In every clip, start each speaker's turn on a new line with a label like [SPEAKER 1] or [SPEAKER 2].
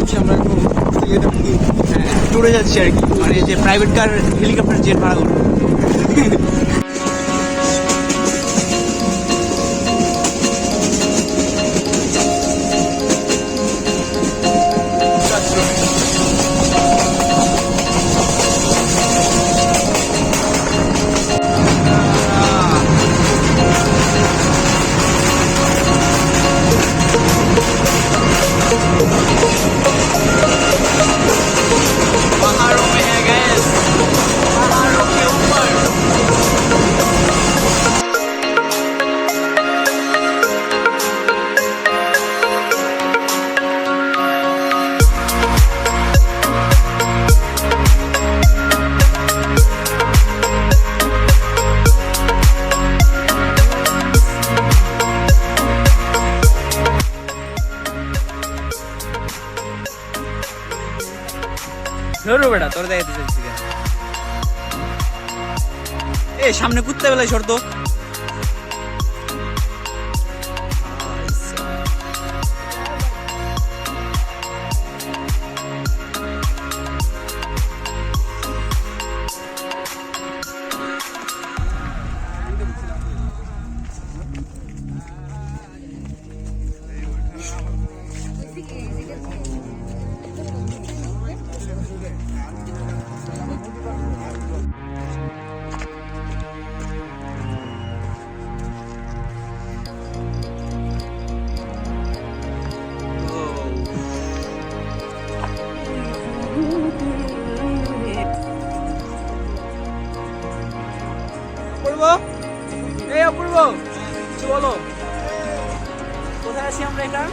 [SPEAKER 1] যাচ্ছি আমরা একটু ট্যুরে যাচ্ছি আর কি, মানে যে প্রাইভেট কার হেলিকপ্টার জেট ভাড়া করবো। ধরো বেটা, তোর দেখাতে চাইছি কেন? এ সামনে কুত্তা বেলায় সর তো। এই অপূর্ব, কিছু বলো। কোথায় আছি আমরা? এটা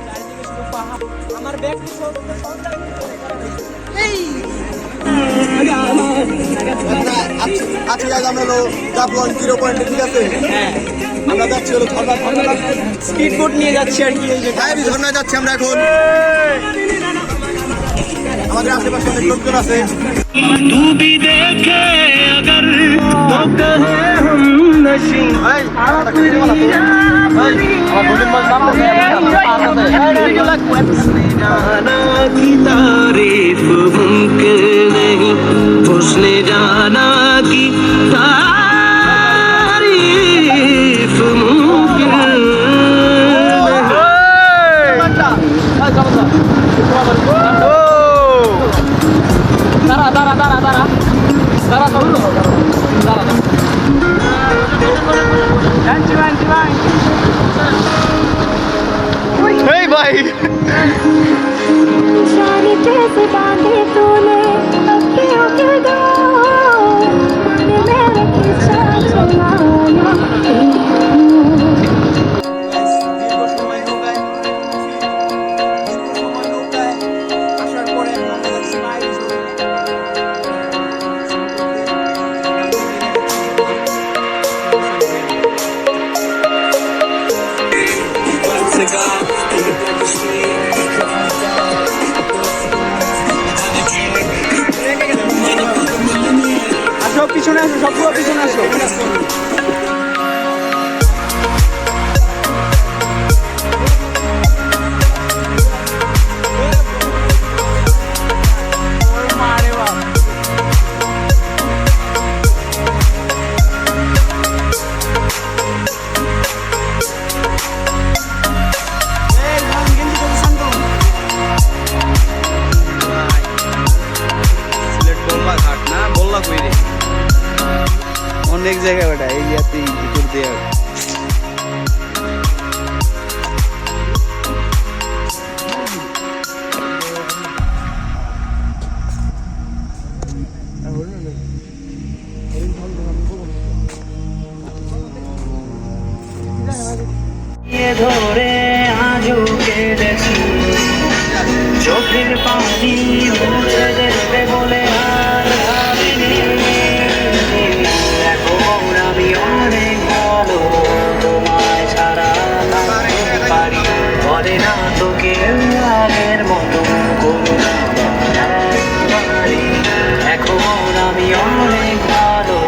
[SPEAKER 1] চারিদিকে শুধু পাহাড়। আমার ব্যাগ আজকে আমরা হলো জাফলং 0 পয়েন্টে, ঠিক আছে? হ্যাঁ, আমরা যাচ্ছি হলো ঝর্ণা, স্পিড বোট নিয়ে যাচ্ছি আর কি। এই যে ঝর্ণায় যাচ্ছি আমরা এখন। আমাদের আশেপাশে অনেক লোকজন আছে। तू भी देखे अगर तो कहे हम नशी जाना की तारीफ मुमकिन नहीं, उसने जाना की तारीफ मुमकिन Hey bhai निशानी कैसे बांधे तूने अखियों के दाग, मन में किस्सा चलाना। আসো পিছনে আসো, সবগুলো পিছনে আসো। অনেক জায়গায় বেটা এরিয়াতেই ভিতর দিয়ে ধরে আজও কেঁদেছি, চোখের পানি মুছে দেবে বলে আর ভাবিনি। এখন আমি অনেক ভালো, তোমায় ছাড়া থাকতে পারি, বলে না তো কেউ আগের মতো করুণা বাড়ি। এখন আমি অনেক ভালো,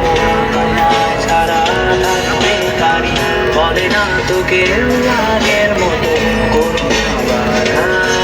[SPEAKER 1] তোমায় ছাড়া থাকতে পারি, বলে না তো কেউ আগের মতো করুণা বাড়ি।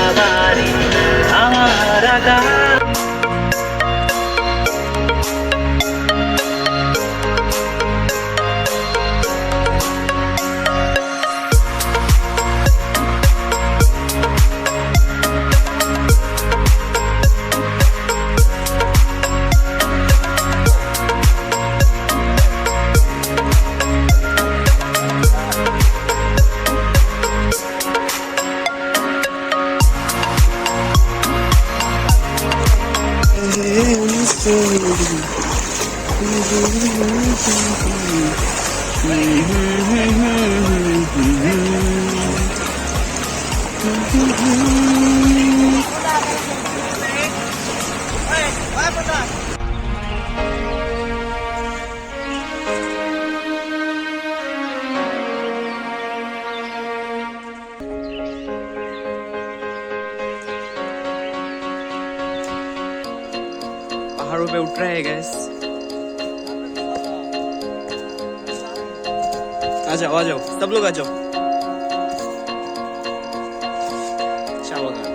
[SPEAKER 2] पहाड़ों पे उठ रहे हैं गैस। आ जाओ सब लोग आ जाओ। चা বাগান।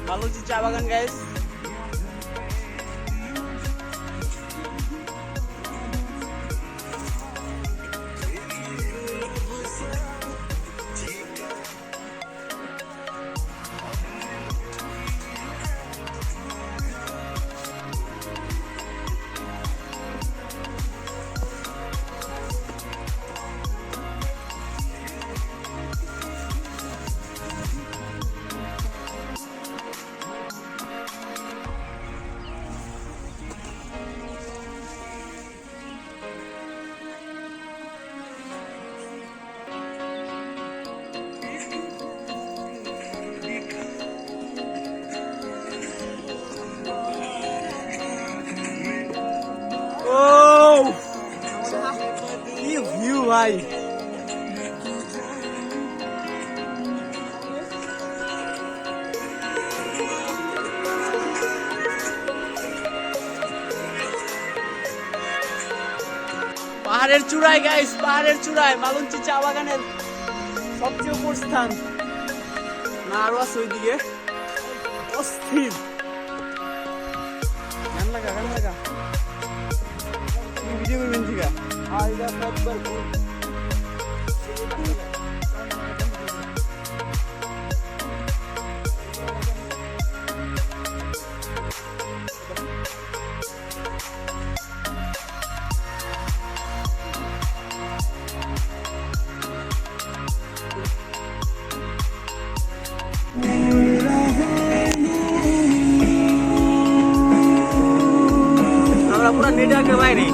[SPEAKER 2] মালঞ্চি চা বাগান গাইস। ভাই পাহাড়ের চূড়ায় গাইস, পাহাড়ের চূড়ায় মালঞ্চি চা বাগানের সবচেয়ে উপর স্থান। না আরো আছে ওইদিকে অস্থির। গান লাগা ভিডিও করবেন ঠিক আছে। আমরা পুরো নেটওয়ার্কের বাইরে।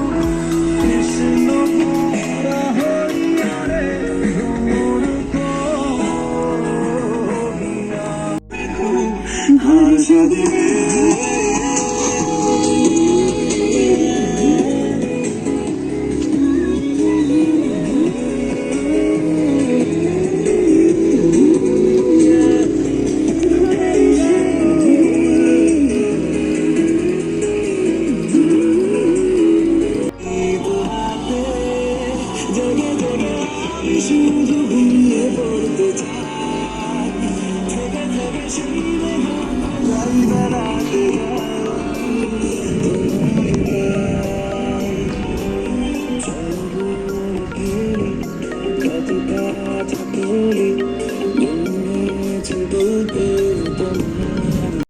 [SPEAKER 1] না